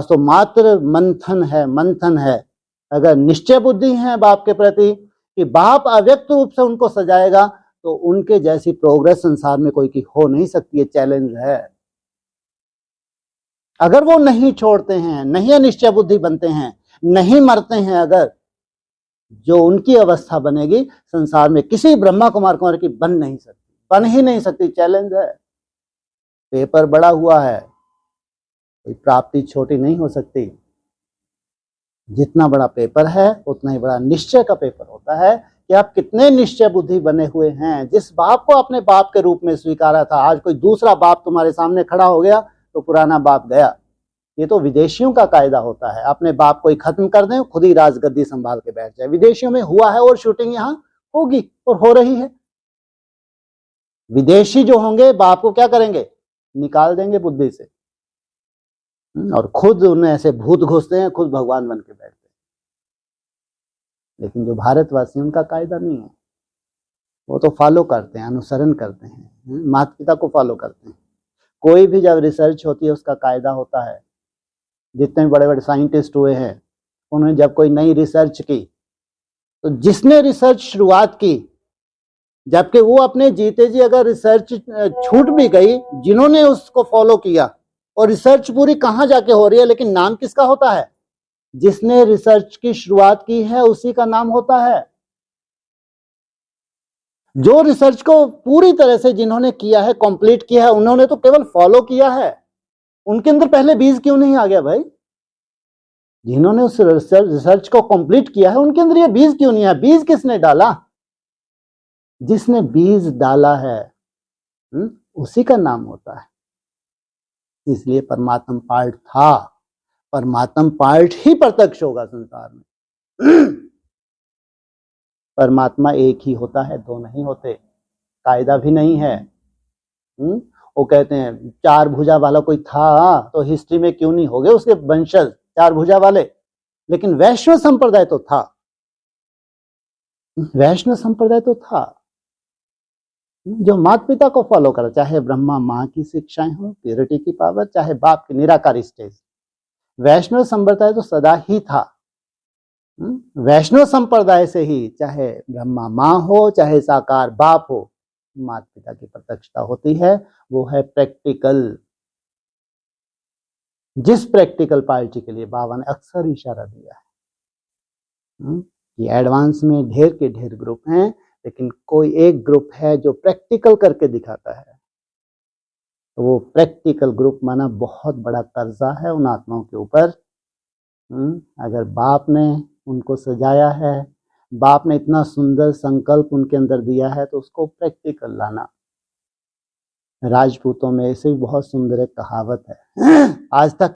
तो मात्र मंथन है। अगर निश्चय बुद्धि है बाप के प्रति कि बाप अव्यक्त रूप से उनको सजाएगा, तो उनके जैसी प्रोग्रेस संसार में कोई की हो नहीं सकती। ये चैलेंज है। अगर वो नहीं छोड़ते हैं, नहीं निश्चय बुद्धि बनते हैं, नहीं मरते हैं, अगर जो उनकी अवस्था बनेगी संसार में किसी ब्रह्मा कुमार की बन ही नहीं सकती। चैलेंज है। पेपर बड़ा हुआ है, कोई प्राप्ति छोटी नहीं हो सकती। जितना बड़ा पेपर है उतना ही बड़ा निश्चय का पेपर होता है कि आप कितने निश्चय बुद्धि बने हुए हैं। जिस बाप को अपने बाप के रूप में स्वीकारा था, आज कोई दूसरा बाप तुम्हारे सामने खड़ा हो गया तो पुराना बाप गया। ये तो विदेशियों का कायदा होता है, अपने बाप को ही खत्म कर दें, खुद ही राजगद्दी संभाल के बैठ जाए। विदेशियों में हुआ है और शूटिंग यहां होगी और हो रही है। विदेशी जो होंगे बाप को क्या करेंगे, निकाल देंगे बुद्धि से, और खुद उन्हें ऐसे भूत घुसते हैं, खुद भगवान बन के बैठते हैं। लेकिन जो भारतवासी, उनका कायदा नहीं है। वो तो फॉलो करते हैं, अनुसरण करते हैं, माता पिता को फॉलो करते हैं। कोई भी जब रिसर्च होती है उसका कायदा होता है। जितने बड़े बड़े साइंटिस्ट हुए हैं, उन्होंने जब कोई नई रिसर्च की तो जिसने रिसर्च शुरुआत की, जबकि वो अपने जीते जी अगर रिसर्च छूट भी गई, जिन्होंने उसको फॉलो किया, और रिसर्च पूरी कहां जाके हो रही है, लेकिन नाम किसका होता है, जिसने रिसर्च की शुरुआत की है उसी का नाम होता है। जो रिसर्च को पूरी तरह से जिन्होंने किया है, कंप्लीट किया है, उन्होंने तो केवल फॉलो किया है। उनके अंदर पहले बीज क्यों नहीं आ गया भाई? जिन्होंने उस रिसर्च को कंप्लीट किया है, उनके अंदर ये बीज क्यों नहीं आया? बीज किसने डाला? जिसने बीज डाला है उसी का नाम होता है। इसलिए परमात्म पार्ट था, परमात्म पार्ट ही प्रत्यक्ष होगा संसार में। परमात्मा एक ही होता है, दो नहीं होते। कायदा भी नहीं है। वो कहते हैं चार भुजा वाला कोई था तो हिस्ट्री में क्यों नहीं हो गए उसके वंशज चार भुजा वाले? लेकिन वैष्णव संप्रदाय तो था, वैष्णव संप्रदाय तो था जो माता पिता को फॉलो करा, चाहे ब्रह्मा माँ की शिक्षाएं हो, प्योरिटी की पावर, चाहे बाप की निराकारी स्टेज। वैष्णव संप्रदाय तो सदा ही था। वैष्णव संप्रदाय से ही चाहे ब्रह्मा माँ हो, चाहे साकार बाप हो, माता पिता की प्रत्यक्षता होती है। वो है प्रैक्टिकल। जिस प्रैक्टिकल पार्टी के लिए बाबा ने अक्सर इशारा दिया है कि एडवांस में ढेर के ढेर ग्रुप हैं, लेकिन कोई एक ग्रुप है जो प्रैक्टिकल करके दिखाता है। तो वो प्रैक्टिकल ग्रुप माना बहुत बड़ा कर्जा है उन आत्माओं के ऊपर। अगर बाप ने उनको सजाया है, बाप ने इतना सुंदर संकल्प उनके अंदर दिया है, तो उसको प्रैक्टिकल लाना। राजपूतों में ऐसे भी बहुत सुंदर एक कहावत है, आज तक